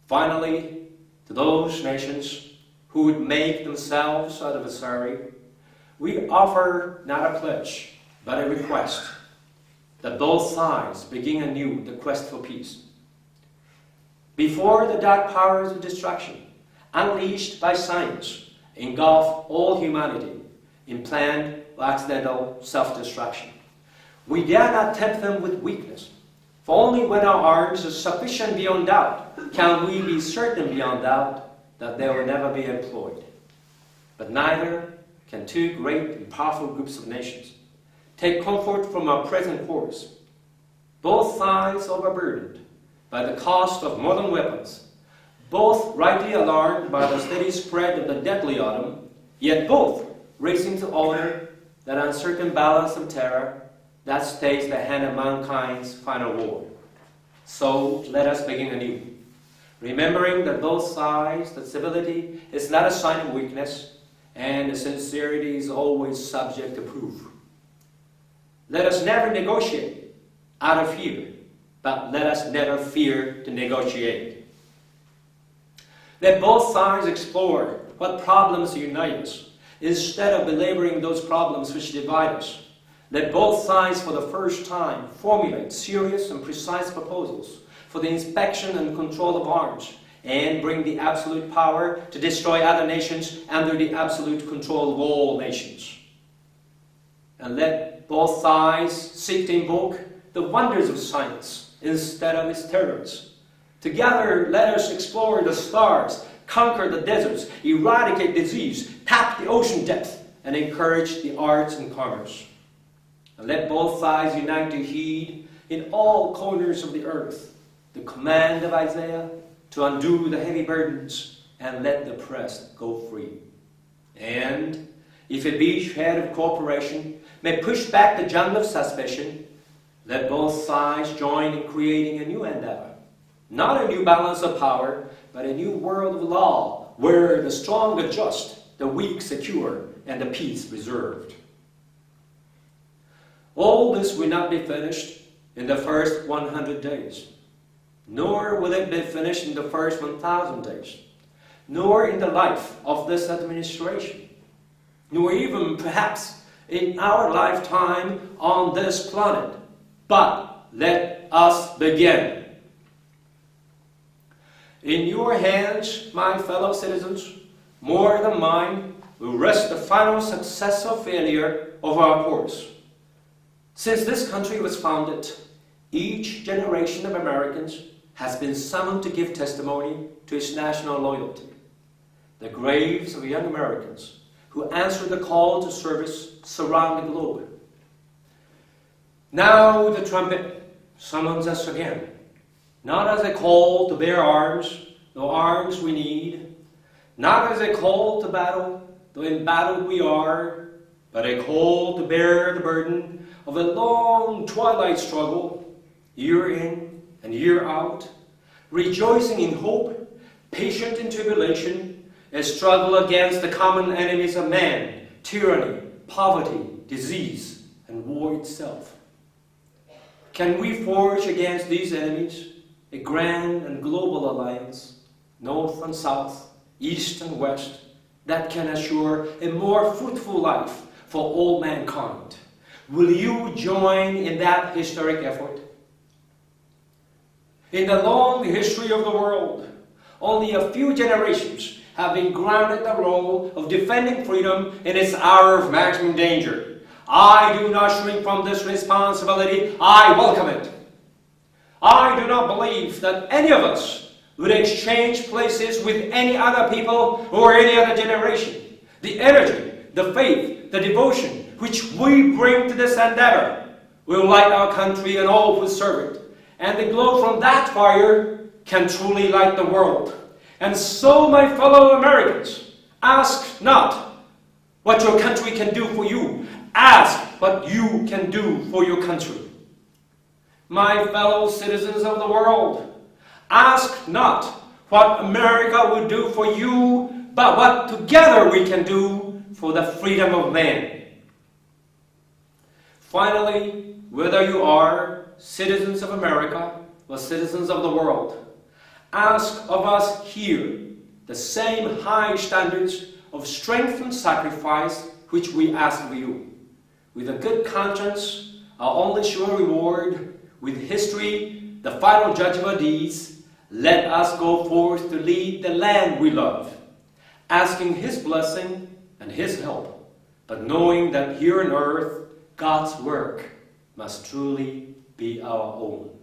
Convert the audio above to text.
Finally, to those nations who would make themselves adversary, we offer not a pledge, but a request that both sides begin anew the quest for peace. Before the dark powers of destruction, unleashed by science, engulf all humanity in planned or accidental self-destruction, we dare not tempt them with weakness, for only when our arms are sufficient beyond doubt can we be certain beyond doubt that they will never be employed. But neither can two great and powerful groups of nations take comfort from our present course. Both sides overburdened by the cost of modern weapons, both rightly alarmed by the steady spread of the deadly autumn, yet both racing to honor that uncertain balance of terror that stays the hand of mankind's final war. So let us begin anew, remembering that both sides, that civility is not a sign of weakness, and sincerity is always subject to proof. Let us never negotiate out of fear, but let us never fear to negotiate. Let both sides explore what problems unite us, instead of belaboring those problems which divide us. Let both sides for the first time formulate serious and precise proposals for the inspection and control of arms, and bring the absolute power to destroy other nations under the absolute control of all nations. And let both sides seek to invoke the wonders of science instead of its terrors. Together, let us explore the stars, conquer the deserts, eradicate disease, tap the ocean depth, and encourage the arts and commerce. And let both sides unite to heed in all corners of the earth the command of Isaiah to undo the heavy burdens and let the oppressed go free. And if each head of cooperation may push back the jungle of suspicion, let both sides join in creating a new endeavor. Not a new balance of power, but a new world of law, where the strong are just, the weak secure, and the peace reserved. All this will not be finished in the first 100 days, nor will it be finished in the first 1,000 days, nor in the life of this administration, nor even perhaps in our lifetime on this planet. But let us begin. In your hands, my fellow citizens, more than mine, will rest the final success or failure of our course. Since this country was founded, each generation of Americans has been summoned to give testimony to its national loyalty. The graves of young Americans who answered the call to service surround the globe. Now the trumpet summons us again, not as a call to bear arms, though arms we need, not as a call to battle, though in battle we are, but a call to bear the burden of a long twilight struggle, year in and year out, rejoicing in hope, patient in tribulation, a struggle against the common enemies of man, tyranny, poverty, disease, and war itself. Can we forge against these enemies a grand and global alliance, north and south, east and west, that can assure a more fruitful life for all mankind? Will you join in that historic effort? In the long history of the world, only a few generations have been granted the role of defending freedom in its hour of maximum danger. I do not shrink from this responsibility. I welcome it. I do not believe that any of us would exchange places with any other people or any other generation. The energy, the faith, the devotion which we bring to this endeavor will light our country and all who serve it. And the glow from that fire can truly light the world. And so, my fellow Americans, ask not what your country can do for you. Ask what you can do for your country. My fellow citizens of the world, ask not what America will do for you, but what together we can do for the freedom of man. Finally, whether you are citizens of America or citizens of the world, ask of us here the same high standards of strength and sacrifice which we ask of you. With a good conscience, our only sure reward, with history, the final judge of our deeds, let us go forth to lead the land we love, asking His blessing and His help, but knowing that here on earth, God's work must truly be our own.